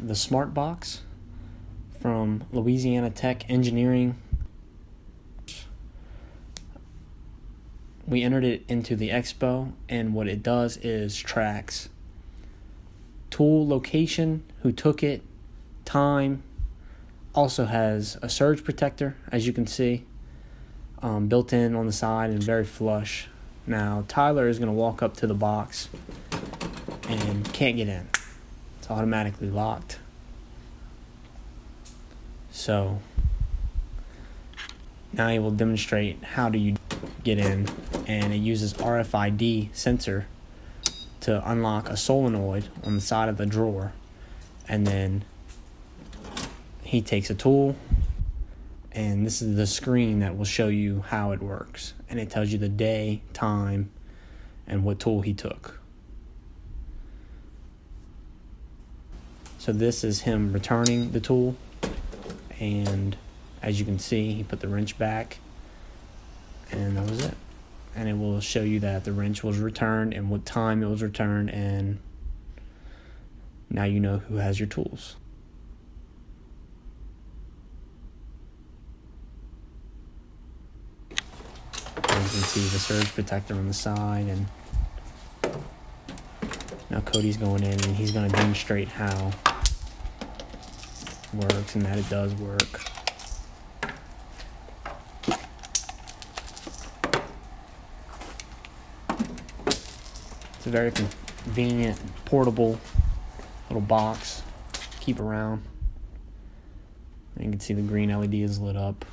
the Smart Box from Louisiana Tech Engineering. We entered it into the EXPO, and what it does is tracks tool location, who took it, time. Also has a surge protector, as you can see, built in on the side and very flush. Now Tyler is going to walk up to the box and can't get in. It's automatically locked. So now he will demonstrate how do you get in, and it uses RFID sensor to unlock a solenoid on the side of the drawer, and then he takes a tool, and this is the screen that will show you how it works, and it tells you the day, time, and what tool he took. So this is him returning the tool, and as you can see, he put the wrench back, and that was it. And it will show you that the wrench was returned and what time it was returned, and now you know who has your tools. And you can see the surge protector on the side, and now Cody's going in and he's going to demonstrate how it works and that it does work. It's a very convenient, portable little box. Keep around. And you can see the green LED is lit up.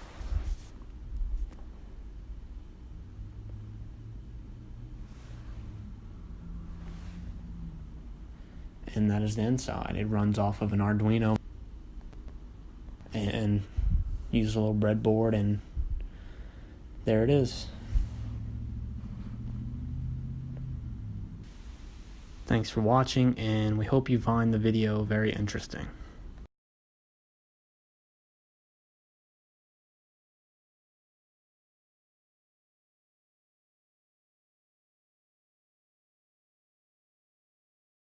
And that is the inside. It runs off of an Arduino and uses a little breadboard, and there it is. Thanks for watching, and we hope you find the video very interesting.